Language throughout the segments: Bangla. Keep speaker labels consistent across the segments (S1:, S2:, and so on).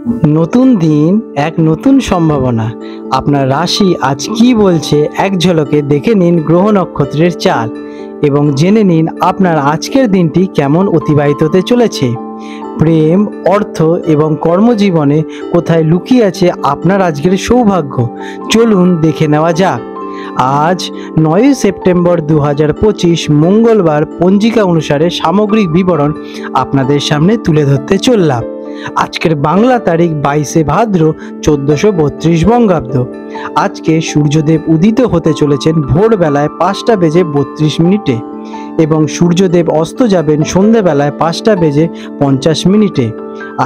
S1: নতুন দিন, এক নতুন সম্ভাবনা। আপনার রাশি আজ কি বলছে এক ঝলকে দেখে নিন গ্রহ নক্ষত্রের চাল এবং জেনে নিন আপনার আজকের দিনটি কেমন অতিবাহিত হতে চলেছে। প্রেম, অর্থ এবং কর্মজীবনে কোথায় লুকিয়ে আছে আপনার আজকের সৌভাগ্য, চলুন দেখে নেওয়া যাক। আজ 9 সেপ্টেম্বর 2025 মঙ্গলবার পঞ্জিকা অনুসারে সামগ্রিক বিবরণ আপনাদের সামনে তুলে ধরতে চললাম। আজকের বাংলা তারিখ 22শে ভাদ্র 1432 বঙ্গাব্দ। আজকে সূর্যদেব উদিত হতে চলেছেন ভোরবেলায় 5:32 এবং সূর্যদেব অস্ত যাবেন সন্ধেবেলায় 5:50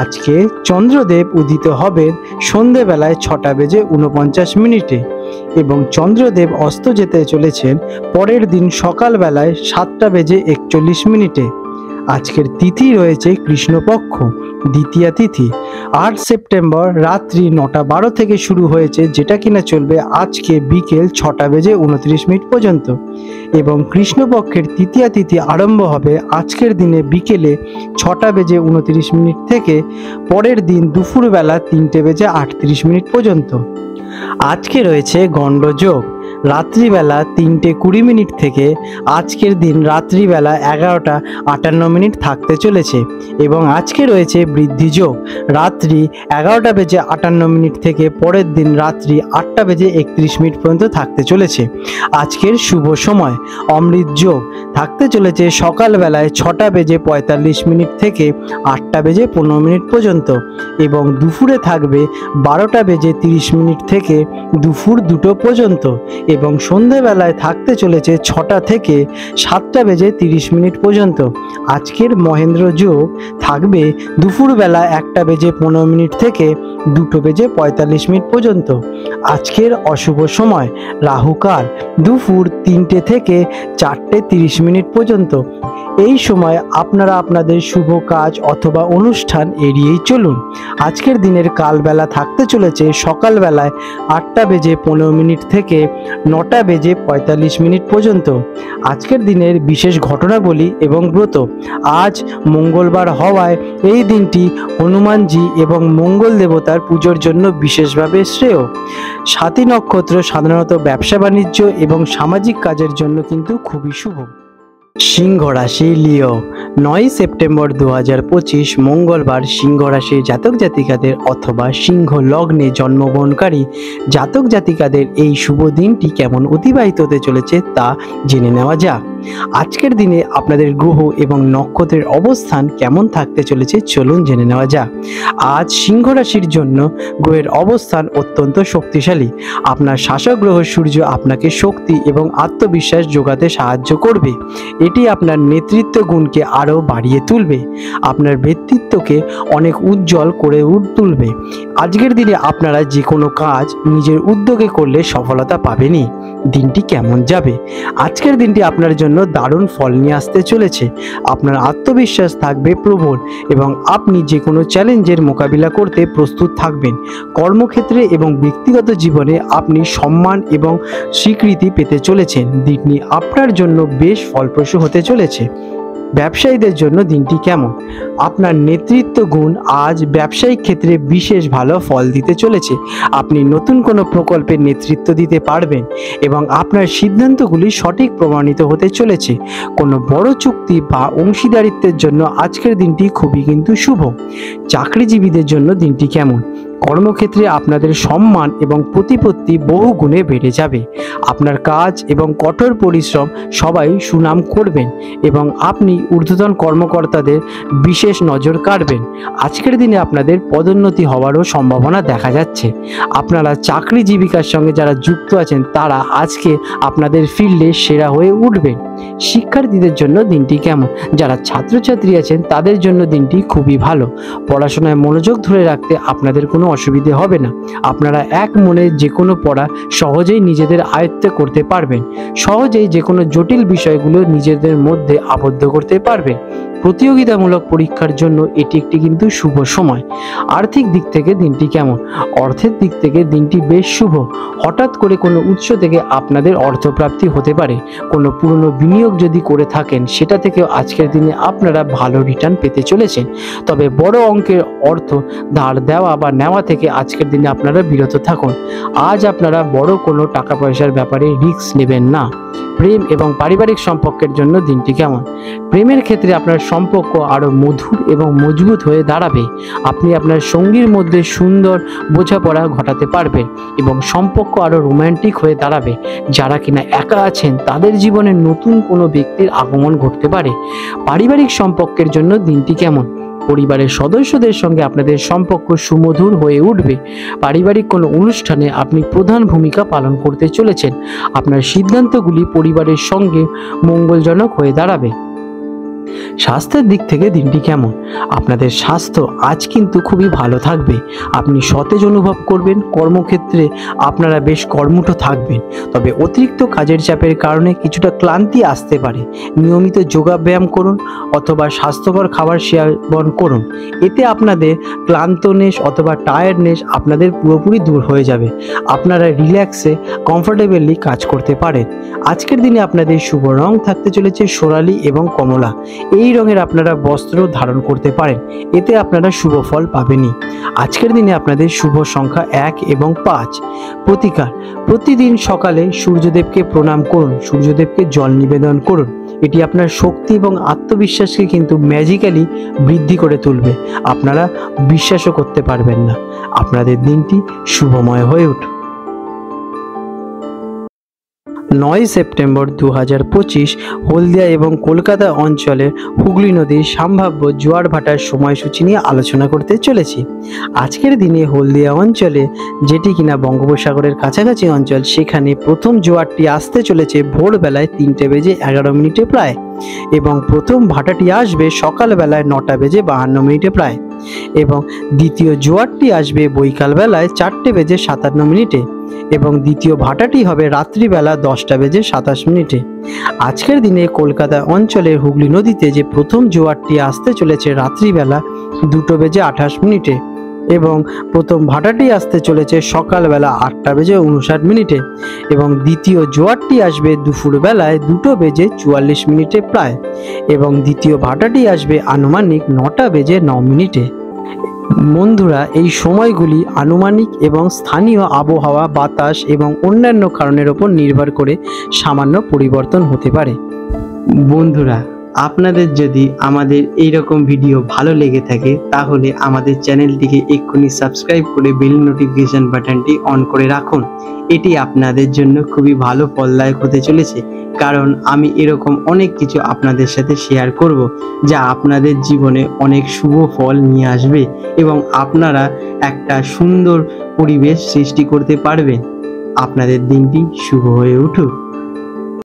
S1: আজকে চন্দ্রদেব উদিত হবেন সন্ধেবেলায় 6:49 এবং চন্দ্রদেব অস্ত যেতে চলেছেন পরের দিন সকালবেলায় 7:41। আজকের তিথি রয়েছে কৃষ্ণপক্ষ, দ্বিতীয়া তিথি। 8 সেপ্টেম্বর রাত্রি 9:12 থেকে শুরু হয়েছে, যেটা কিনা চলবে আজকে বিকেল 6:29 পর্যন্ত এবং কৃষ্ণপক্ষের তৃতীয়া তিথি আরম্ভ হবে আজকের দিনে বিকেলে 6:29 থেকে পরের দিন দুপুরবেলা 3:38 পর্যন্ত। আজকে রয়েছে গণ্ডযোগ রাত্রিবেলা 3:20 থেকে আজকের দিন রাত্রিবেলা 11:58 থাকতে চলেছে এবং আজকে রয়েছে বৃদ্ধিযোগ রাত্রি 11:58 থেকে পরের দিন রাত্রি 8:31 পর্যন্ত থাকতে চলেছে। আজকের শুভ সময় অমৃত যোগ থাকতে চলেছে সকালবেলায় 6:45 থেকে 8:15 পর্যন্ত এবং দুপুরে থাকবে 12:30 থেকে দুপুর 2 পর্যন্ত এবং সন্ধেবেলায় থাকতে চলেছে 6টা থেকে 7:30 পর্যন্ত। আজকের মহেন্দ্র যোগ থাকবে দুপুরবেলা 1:15 থেকে 2:45 পর্যন্ত। আজকের অশুভ সময় রাহুকাল দুপুর 3টে থেকে 4:30 পর্যন্ত। এই সময় আপনারা আপনাদের শুভ কাজ অথবা অনুষ্ঠান এড়িয়েই চলুন। আজকের দিনের কালবেলা থাকতে চলেছে সকালবেলায় 8:15 থেকে 9:45 পর্যন্ত। আজকের দিনের বিশেষ ঘটনাবলী এবং ব্রত। আজ মঙ্গলবার হওয়ায় এই দিনটি হনুমানজি এবং মঙ্গল দেবতার পুজোর জন্য বিশেষভাবে শ্রেয়। স্বাতী নক্ষত্র সাধারণত ব্যবসা বাণিজ্য এবং সামাজিক কাজের জন্য কিন্তু খুবই শুভ। সিংহ রাশি লিও 9 সেপ্টেম্বর 2025 মঙ্গলবার সিংহ রাশির জাতক জাতিকাদের অথবা সিংহ লগ্নে জন্মগ্রহণকারী জাতক জাতিকাদের এই শুভ দিনটি কেমন অতিবাহিত হতে চলেছে তা জেনে নেওয়া যাক। আজকের দিনে আপনাদের গ্রহ এবং নক্ষত্রের অবস্থান কেমন থাকতে চলেছে চলুন জেনে নেওয়া যাক। আজ সিংহ রাশির জন্য গ্রহের অবস্থান অত্যন্ত শক্তিশালী। আপনার শাসক গ্রহ সূর্য আপনাকে শক্তি এবং আত্মবিশ্বাস যোগাতে সাহায্য করবে। এটি আপনার নেতৃত্ব গুণকে আরও বাড়িয়ে তুলবে, আপনার ব্যক্তিত্বকে অনেক উজ্জ্বল করে তুলবে। আজকের দিনে আপনারা যে কোনো কাজ নিজের উদ্যোগে করলে সফলতা পাবেনই। দিনটি কেমন যাবে? আজকের দিনটি আপনার জন্য দারুণ ফল নিয়ে আসতে চলেছে। আপনার আত্মবিশ্বাস থাকবে প্রবল এবং আপনি যে কোনো চ্যালেঞ্জের মোকাবিলা করতে প্রস্তুত থাকবেন। কর্মক্ষেত্রে এবং ব্যক্তিগত জীবনে আপনি সম্মান এবং স্বীকৃতি পেতে চলেছেন। দিনটি আপনার জন্য বেশ ফলপ্রসূ হতে চলেছে। ব্যবসায়ীদের জন্য দিনটি কেমন? আপনার নেতৃত্ব গুণ আজ ব্যবসায়িক ক্ষেত্রে বিশেষ ভালো ফল দিতে চলেছে। আপনি নতুন কোনো প্রকল্পের নেতৃত্ব দিতে পারবেন এবং আপনার সিদ্ধান্তগুলি সঠিক প্রমাণিত হতে চলেছে। কোনো বড় চুক্তি বা অংশীদারিত্বের জন্য আজকের দিনটি খুবই কিন্তু শুভ। চাকরিজীবীদের জন্য দিনটি কেমন? কর্মক্ষেত্রে আপনাদের সম্মান এবং প্রতিপত্তি বহু গুণে বেড়ে যাবে। আপনার কাজ এবং কঠোর পরিশ্রম সবাই সুনাম করবেন এবং আপনি ঊর্ধ্বতন কর্মকর্তাদের বিশেষ নজর কাড়বেন। আজকের দিনে আপনাদের পদোন্নতি হওয়ারও সম্ভাবনা দেখা যাচ্ছে। আপনারা চাকরি জীবিকার সঙ্গে যারা যুক্ত আছেন তারা আজকে আপনাদের ফিল্ডে সেরা হয়ে উঠবেন। শিক্ষার্থীদের জন্য দিনটি কেমন? যারা ছাত্রছাত্রী আছেন তাদের জন্য দিনটি খুবই ভালো। পড়াশোনায় মনোযোগ ধরে রাখতে আপনাদের কোনো অসুবিধে হবে না। আপনারা এক মনে যে কোনো পড়া সহজেই নিজেদের আয়ত্তে করতে পারবেন। সহজেই যে কোনো জটিল বিষয়গুলো নিজেদের মধ্যে আবদ্ধ করতে পারবেন। প্রতিযোগিতামূলক পরীক্ষার জন্য এটি একটি কিন্তু শুভ সময়। আর্থিক দিক থেকে দিনটি কেমন? অর্থের দিক থেকে দিনটি বেশ শুভ। হঠাৎ করে কোনো উৎস থেকে আপনাদের অর্থপ্রাপ্তি হতে পারে। কোনো পুরনো বিনিয়োগ যদি করে থাকেন সেটা থেকেও আজকের দিনে আপনারা ভালো রিটার্ন পেতে চলেছেন। তবে বড় অঙ্কের অর্থ ধার দেওয়া বা নেওয়া থেকে আজকের দিনে আপনারা বিরত থাকুন। আজ আপনারা বড় কোনো টাকা পয়সার ব্যাপারে রিস্ক নেবেন না। প্রেম এবং পারিবারিক সম্পর্কের জন্য দিনটি কেমন? প্রেমের ক্ষেত্রে আপনার সম্পর্ক আরও মধুর এবং মজবুত হয়ে দাঁড়াবে। আপনি আপনার সঙ্গীর মধ্যে সুন্দর বোঝাপড়া ঘটাতে পারবেন এবং সম্পর্ক আরও রোম্যান্টিক হয়ে দাঁড়াবে। যারা কিনা একা আছেন তাদের জীবনে নতুন কোনো ব্যক্তির আগমন ঘটতে পারে। পারিবারিক সম্পর্কের জন্য দিনটি কেমন? পরিবারের সদস্যদের সঙ্গে আপনাদের সম্পর্ক সুমধুর হয়ে উঠবে। পারিবারিক কোনো অনুষ্ঠানে আপনি প্রধান ভূমিকা পালন করতে চলেছেন। আপনার সিদ্ধান্তগুলি পরিবারের সঙ্গে মঙ্গলজনক হয়ে দাঁড়াবে। স্বাস্থ্যের দিক থেকে দিনটি কেমন? আপনাদের স্বাস্থ্য আজ কিন্তু খুবই ভালো থাকবে। আপনি সতেজ অনুভব করবেন। কর্মক্ষেত্রে আপনারা বেশ কর্মঠ থাকবেন। তবে অতিরিক্ত কাজের চাপের কারণে কিছুটা ক্লান্তি আসতে পারে। নিয়মিত যোগাব্যায়াম করুন অথবা স্বাস্থ্যকর খাবার সেবন করুন। এতে আপনাদের ক্লান্তনেস অথবা টায়ার্ডনেস আপনাদের পুরোপুরি দূর হয়ে যাবে। আপনারা রিল্যাক্সে কমফোর্টেবলি কাজ করতে পারেন। আজকের দিনে আপনাদের শুভ রং থাকতে চলেছে সোনালী এবং কমলা। এই রঙের আপনারা বস্ত্র ধারণ করতে পারেন। এতে আপনারা শুভ ফল পাবেনই। আজকের দিনে আপনাদের শুভ সংখ্যা 1 এবং 5। প্রতিকার: প্রতিদিন সকালে সূর্যদেবকে প্রণাম করুন। সূর্যদেবকে জল নিবেদন করুন। এটি আপনার শক্তি এবং আত্মবিশ্বাসকে কিন্তু ম্যাজিক্যালি বৃদ্ধি করে তুলবে। আপনারা বিশ্বাসও করতে পারবেন না। আপনাদের দিনটি শুভময় হয়ে উঠুক। 9 সেপ্টেম্বর 2025 হলদিয়া এবং কলকাতা অঞ্চলের হুগলি নদীর সম্ভাব্য জোয়ার ভাটার সময়সূচি নিয়ে আলোচনা করতে চলেছি। আজকের দিনে হলদিয়া অঞ্চলে, যেটি কিনা বঙ্গোপসাগরের কাছাকাছি অঞ্চল, সেখানে প্রথম জোয়ারটি আসতে চলেছে ভোরবেলায় 3:11 প্রায়, এবং প্রথম ভাটাটি আসবে সকালবেলায় 9:52 প্রায়, এবং দ্বিতীয় জোয়ারটি আসবে বৈকালবেলায় 4:57 এবং দ্বিতীয় ভাটাটি হবে রাত্রিবেলা 10:27। আজকের দিনে কলকাতা অঞ্চলের হুগলি নদীতে যে প্রথম জোয়ারটি আসতে চলেছে রাত্রিবেলা 2:28 এবং প্রথম ভাটাটি আসতে চলেছে সকালবেলা 8:59 এবং দ্বিতীয় জোয়ারটি আসবে দুপুরবেলায় 2:44 প্রায়, এবং দ্বিতীয় ভাটাটি আসবে আনুমানিক 9:09। বন্ধুরা, এই সময়গুলি আনুমানিক এবং স্থানীয় আবহাওয়া, বাতাস এবং অন্যান্য কারণের ওপর নির্ভর করে সামান্য পরিবর্তন হতে পারে। বন্ধুরা, আপনাদের যদি আমাদের এই রকম ভিডিও ভালো লেগে থাকে তাহলে আমাদের চ্যানেলটিকে এক্ষুনি সাবস্ক্রাইব করে বেল নোটিফিকেশন বাটনটি অন করে রাখুন। এটি আপনাদের জন্য খুবই ভালো ফলদায়ক হতে চলেছে, কারণ আমি এরকম অনেক কিছু আপনাদের সাথে শেয়ার করব যা আপনাদের জীবনে অনেক শুভ ফল নিয়ে আসবে এবং আপনারা একটা সুন্দর পরিবেশ সৃষ্টি করতে পারবেন। আপনাদের দিনটি শুভ হয়ে উঠুক।